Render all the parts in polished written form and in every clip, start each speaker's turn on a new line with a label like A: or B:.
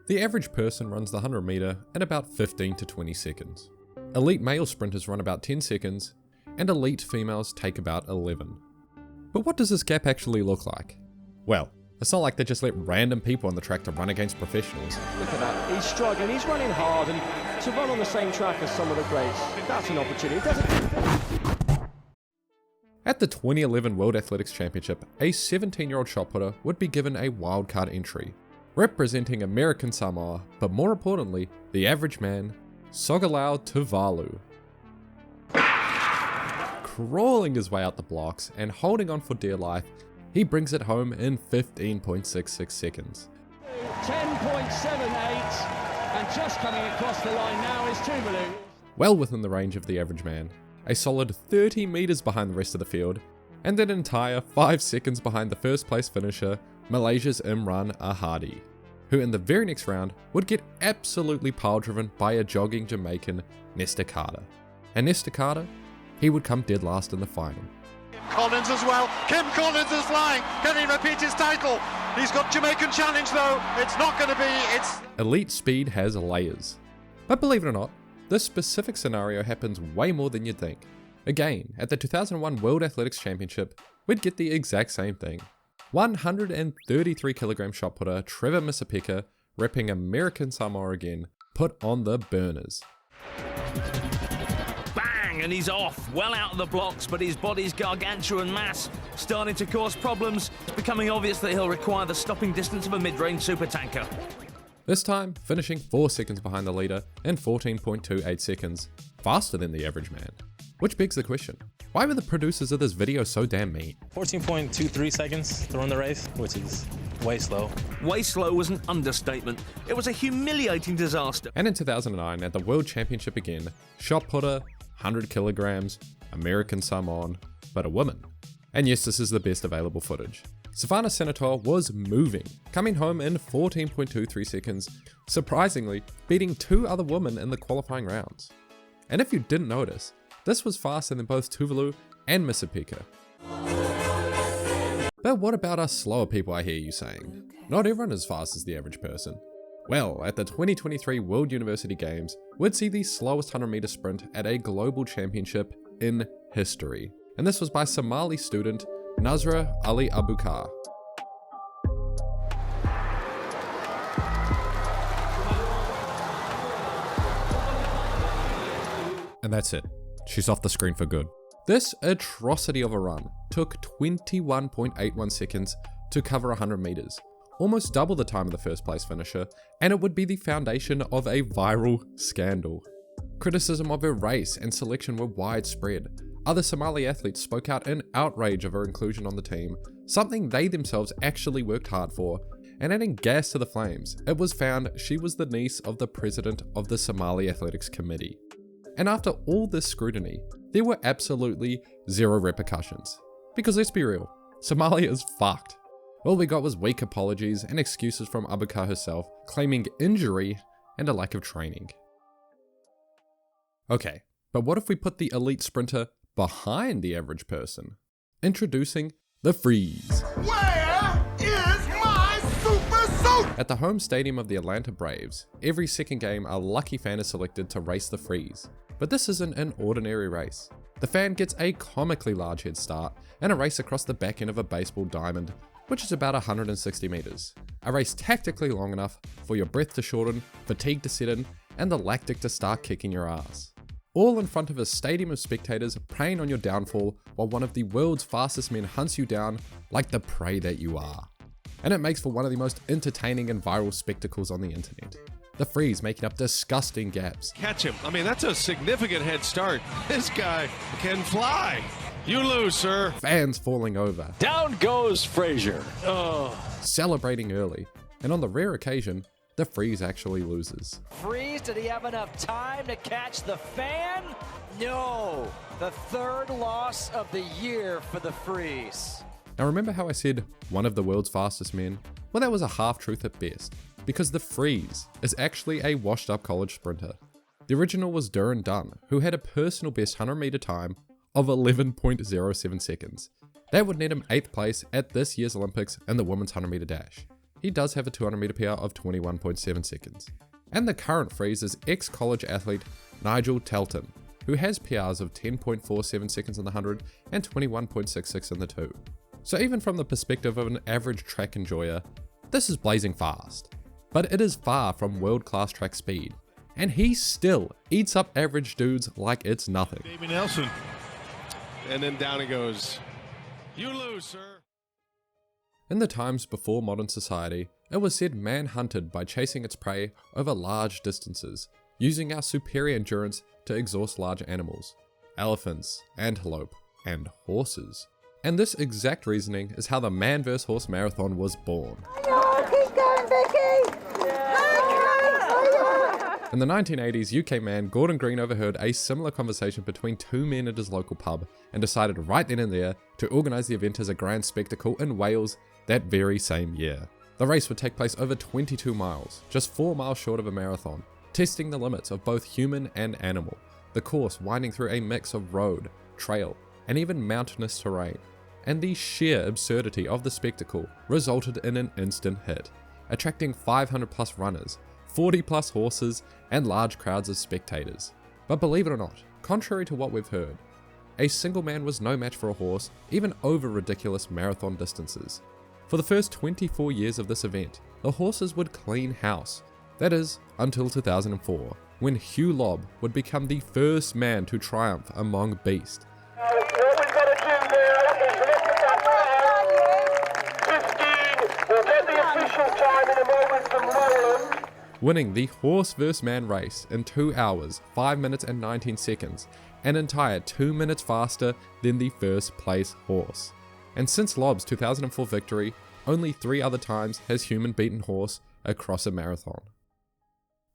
A: The average person runs the 100 meter in about 15 to 20 seconds. Elite male sprinters run about 10 seconds, and elite females take about 11. But what does this gap actually look like? Well, it's not like they just let random people on the track to run against professionals.
B: Look at that, he's struggling, he's running hard, and to run on the same track as some of the greats, that's an opportunity.
A: At the 2011 World Athletics Championship, a 17-year-old shot putter would be given a wildcard entry, representing American Samoa, but more importantly, the average man, Sogelau Tuvalu. Crawling his way out the blocks and holding on for dear life, he brings it home in 15.66 seconds.
B: 10.78, and just coming across the line now is Tuvalu.
A: Well within the range of the average man, a solid 30 meters behind the rest of the field, and an entire 5 seconds behind the first place finisher, Malaysia's Imran Ahadi, who in the very next round would get absolutely pile driven by a jogging Jamaican, Nesta Carter. And Nesta Carter, he would come dead last in the final.
C: Kim Collins as well. Kim Collins is flying. Can he repeat his title? He's got Jamaican challenge though. It's not going to be.
A: Elite speed has layers. But believe it or not, this specific scenario happens way more than you'd think. Again, at the 2001 World Athletics Championship, we'd get the exact same thing. 133 kilogram shot putter Trevor Misipeka, repping American Samoa again, put on the burners.
D: And he's off, well out of the blocks, but his body's gargantuan mass starting to cause problems. It's becoming obvious that he'll require the stopping distance of a mid-range supertanker.
A: This time, finishing 4 seconds behind the leader in 14.28 seconds, faster than the average man. Which begs the question, why were the producers of this video so damn mean?
E: 14.23 seconds to run the race, which is way slow.
D: Way slow was an understatement. It was a humiliating disaster.
A: And in 2009, at the World Championship again, shot putter, 100 kilograms, American Samoan, but a woman. And yes, this is the best available footage. Savannah Sanitoa was moving, coming home in 14.23 seconds, surprisingly beating 2 other women in the qualifying rounds. And if you didn't notice, this was faster than both Tuvalu and Misipeka. But what about us slower people, I hear you saying? Not everyone is as fast as the average person. Well, at the 2023 World University Games, we'd see the slowest 100 meter sprint at a global championship in history. And this was by Somali student Nasra Ali Abukar. And that's it. She's off the screen for good. This atrocity of a run took 21.81 seconds to cover 100 meters. Almost double the time of the first place finisher, and it would be the foundation of a viral scandal. Criticism of her race and selection were widespread. Other Somali athletes spoke out in outrage of her inclusion on the team, something they themselves actually worked hard for, and adding gas to the flames, it was found she was the niece of the president of the Somali Athletics Committee. And after all this scrutiny, there were absolutely zero repercussions. Because let's be real, Somalia is fucked. All we got was weak apologies and excuses from Abukar herself, claiming injury and a lack of training. Okay, but what if we put the elite sprinter behind the average person? Introducing the Freeze.
C: Where is my super suit?
A: At the home stadium of the Atlanta Braves, every second game a lucky fan is selected to race the Freeze. But this isn't an ordinary race. The fan gets a comically large head start and a race across the back end of a baseball diamond, which is about 160 meters. A race tactically long enough for your breath to shorten, fatigue to set in, and the lactic to start kicking your ass. All in front of a stadium of spectators preying on your downfall while one of the world's fastest men hunts you down like the prey that you are. And it makes for one of the most entertaining and viral spectacles on the internet. The Freeze making up disgusting gaps.
F: Catch him. I mean, that's a significant head start. This guy can fly. You lose, sir.
A: Fans falling over.
B: Down goes Fraser. Oh.
A: Celebrating early. And on the rare occasion, the Freeze actually loses.
G: Freeze, did he have enough time to catch the fan? No. The third loss of the year for the Freeze.
A: Now remember how I said one of the world's fastest men? Well, that was a half-truth at best, because the Freeze is actually a washed-up college sprinter. The original was Duran Dunn, who had a personal best 100-meter time of 11.07 seconds. That would net him 8th place at this year's Olympics in the women's 100-meter dash. he does have a 200 meter PR of 21.7 seconds. And the current freeze is ex-college athlete Nigel Telton, who has PRs of 10.47 seconds in the 100 and 21.66 in the 2. So even from the perspective of an average track enjoyer, this is blazing fast. But it is far from world-class track speed, and he still eats up average dudes like it's nothing.
F: Davey Nelson. And then down it goes. You lose, sir.
A: In the times before modern society, it was said man hunted by chasing its prey over large distances, using our superior endurance to exhaust large animals, elephants, antelope, and horses. And this exact reasoning is how the man vs horse marathon was born.
H: Keep going, Vicky!
A: In the 1980s, UK man Gordon Green overheard a similar conversation between two men at his local pub and decided right then and there to organise the event as a grand spectacle in Wales that very same year. The race would take place over 22 miles, just 4 miles short of a marathon, testing the limits of both human and animal, the course winding through a mix of road, trail, and even mountainous terrain. And the sheer absurdity of the spectacle resulted in an instant hit, attracting 500 plus runners, 40 plus horses, and large crowds of spectators. But believe it or not, contrary to what we've heard, a single man was no match for a horse, even over ridiculous marathon distances. For the first 24 years of this event, the horses would clean house. That is, until 2004, when Hugh Lobb would become the first man to triumph among beasts.
H: What we've got to do now is look at that 15. We'll get the official time in a moment from Roland.
A: Winning the horse vs man race in 2 hours, 5 minutes and 19 seconds, an entire 2 minutes faster than the first place horse. And since Lobb's 2004 victory, only 3 other times has human beaten horse across a marathon.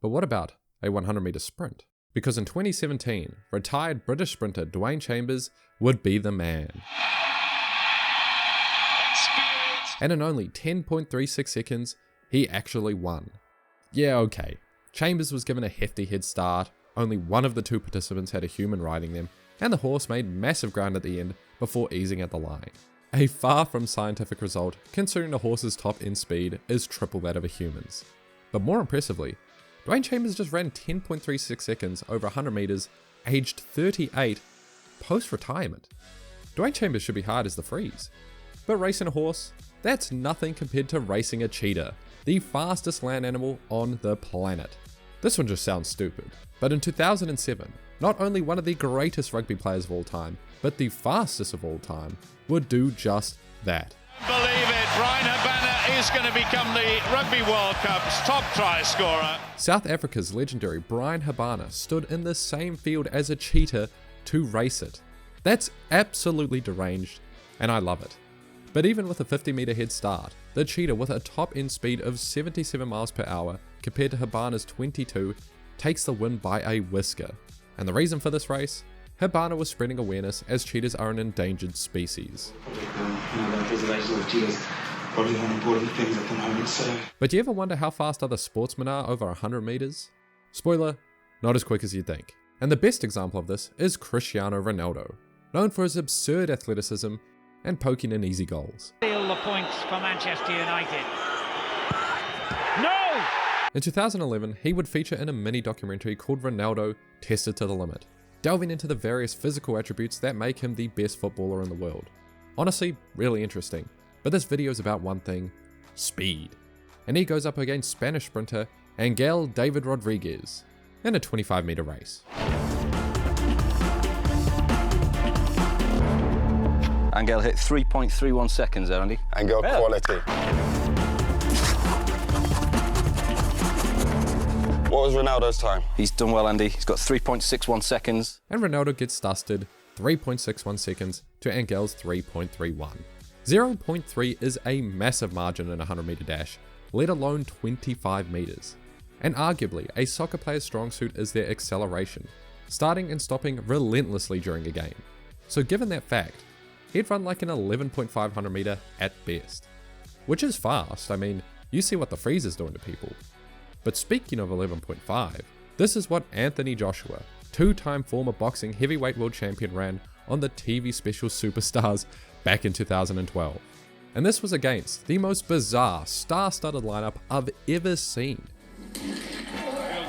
A: But what about a 100 meter sprint? Because in 2017, retired British sprinter Dwain Chambers would be the man. And in only 10.36 seconds, he actually won. Yeah, okay. Chambers was given a hefty head start, only one of the 2 participants had a human riding them, and the horse made massive ground at the end before easing at the line. A far from scientific result, considering the horse's top end speed is triple that of a human's. But more impressively, Dwain Chambers just ran 10.36 seconds over 100 meters, aged 38, post-retirement. Dwain Chambers should be hard as the freeze. But racing a horse, that's nothing compared to racing a cheetah, the fastest land animal on the planet. This one just sounds stupid, but in 2007, not only one of the greatest rugby players of all time, but the fastest of all time, would do just that.
I: Believe it, Bryan Habana is going to become the Rugby World Cup's top try scorer.
A: South Africa's legendary Bryan Habana stood in the same field as a cheetah to race it. That's absolutely deranged, and I love it. But even with a 50 meter head start, the cheetah with a top end speed of 77 miles per hour compared to Habana's 22 takes the win by a whisker. And the reason for this race? Habana was spreading awareness as cheetahs are an endangered species.
J: The preservation of cheetahs, probably one of the important things at the moment, so...
A: But do you ever wonder how fast other sportsmen are over 100 meters? Spoiler, not as quick as you'd think. And the best example of this is Cristiano Ronaldo, known for his absurd athleticism and poking in easy goals.
K: Steal the points for Manchester United. No!
A: In 2011, he would feature in a mini documentary called Ronaldo Tested to the Limit, delving into the various physical attributes that make him the best footballer in the world. Honestly, really interesting, but this video is about one thing: speed. And he goes up against Spanish sprinter Angel David Rodriguez in a 25 meter race.
L: Angel hit 3.31 seconds there, Andy.
M: Angel quality. What was Ronaldo's time?
L: He's done well, Andy. He's got 3.61 seconds.
A: And Ronaldo gets dusted 3.61 seconds to Angel's 3.31. 0.3 is a massive margin in a 100 meter dash, let alone 25 meters. And arguably, a soccer player's strong suit is their acceleration, starting and stopping relentlessly during a game. So given that fact, he'd run like an 11.500 meter at best. Which is fast, I mean, you see what the freeze is doing to people. But speaking of 11.5, this is what Anthony Joshua, 2-time former boxing heavyweight world champion, ran on the TV special Superstars back in 2012. And this was against the most bizarre, star-studded lineup I've ever seen.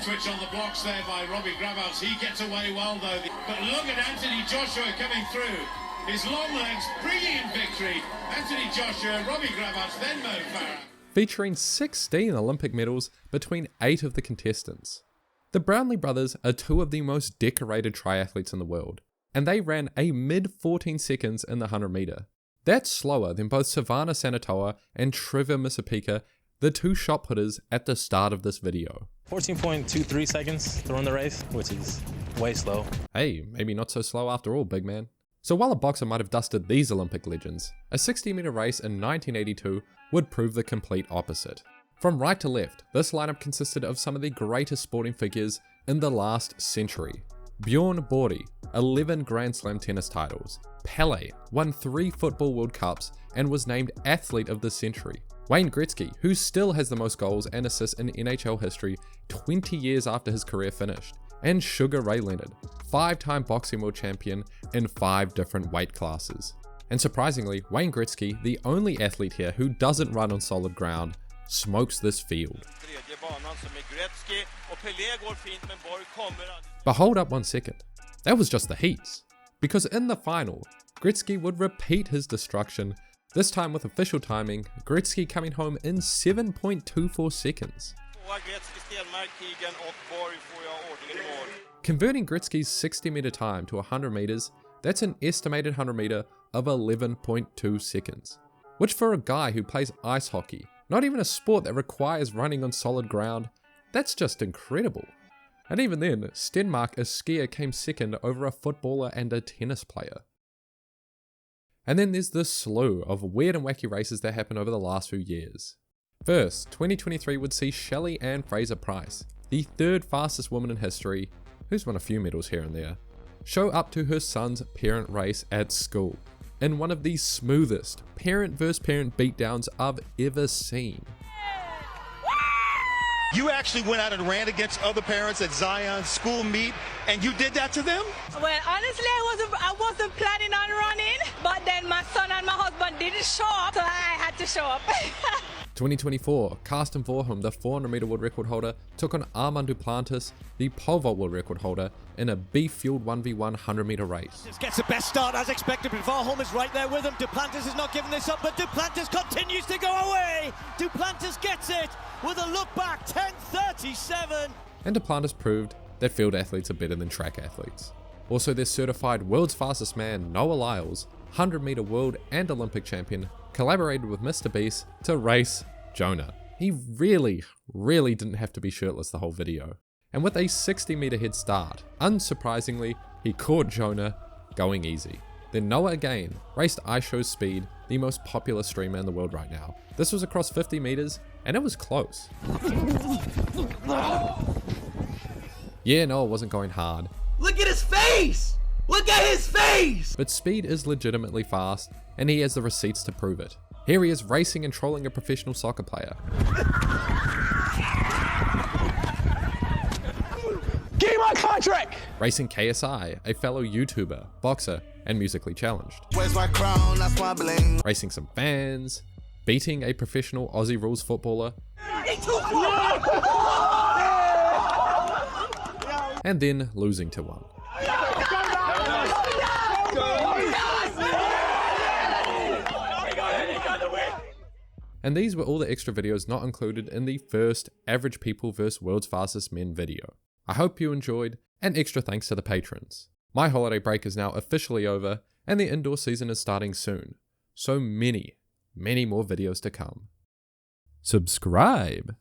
I: Switch on the blocks there by Robbie Grabhouse. He gets away well though. But look at Anthony Joshua coming through. His long legs, brilliant victory. Anthony Joshua, Robbie Grabhouse, then Mo Farah.
A: Featuring 16 Olympic medals between 8 of the contestants. The Brownlee brothers are 2 of the most decorated triathletes in the world, and they ran a mid-14 seconds in the 100 meter. That's slower than both Savannah Sanitoa and Trevor Misipeka, the 2 shot putters at the start of this video.
E: 14.23 seconds throwing the race, which is way slow.
A: Hey, maybe not so slow after all, big man. So while a boxer might have dusted these Olympic legends, a 60-meter race in 1982 would prove the complete opposite. From right to left, this lineup consisted of some of the greatest sporting figures in the last century. Bjorn Borg, 11 Grand Slam tennis titles. Pele won 3 Football World Cups and was named Athlete of the Century. Wayne Gretsky, who still has the most goals and assists in NHL history 20 years after his career finished. And Sugar Ray Leonard, 5-time boxing world champion in 5 different weight classes. And surprisingly, Wayne Gretsky, the only athlete here who doesn't run on solid ground, smokes this field. But hold up 1 second, that was just the heats. Because in the final, Gretsky would repeat his destruction, this time with official timing, Gretsky coming home in 7.24 seconds. Converting Gretsky's 60-meter time to 100 meters, that's an estimated 100 meter of 11.2 seconds. Which for a guy who plays ice hockey, not even a sport that requires running on solid ground, that's just incredible. And even then, Stenmark, a skier, came second over a footballer and a tennis player. And then there's this slew of weird and wacky races that happened over the last few years. First, 2023 would see Shelly-Ann Fraser-Pryce, the 3rd fastest woman in history, who's won a few medals here and there, show up to her son's parent race at school, in one of the smoothest parent versus parent beatdowns I've ever seen.
N: You actually went out and ran against other parents at Zion's school meet, and you did that to them?
O: Well, honestly, I wasn't planning on running, but then my son and my husband didn't show up, so I had to show up.
A: 2024, Karsten Warholm, the 400-meter world record holder, took on Duplantis, the pole vault world record holder, in a beef-fueled 1v1 100-meter race.
B: Just gets the best start as expected, but Warholm is right there with him. Duplantis is not giving this up, but Duplantis continues to go away. Duplantis gets it with a look back, 10:37.
A: And Duplantis proved that field athletes are better than track athletes. Also, their certified world's fastest man, Noah Lyles, 100-meter world and Olympic champion, collaborated with Mr. Beast to race Jonah. He really didn't have to be shirtless the whole video. And with a 60-meter head start, unsurprisingly, he caught Jonah going easy. Then Noah again raced IShowSpeed, the most popular streamer in the world right now. This was across 50 meters, and it was close. Yeah, Noah wasn't going hard.
P: Look at his face! Look at his face!
A: But Speed is legitimately fast, and he has the receipts to prove it. Here he is racing and trolling a professional soccer player.
P: Give me my contract!
A: Racing KSI, a fellow YouTuber, boxer, and musically challenged.
P: Where's my crown? That's my bling.
A: Racing some fans, beating a professional Aussie rules footballer, and then losing to one. And these were all the extra videos not included in the first Average People vs World's Fastest Men video. I hope you enjoyed, and extra thanks to the patrons. My holiday break is now officially over, and the indoor season is starting soon. So many more videos to come. Subscribe!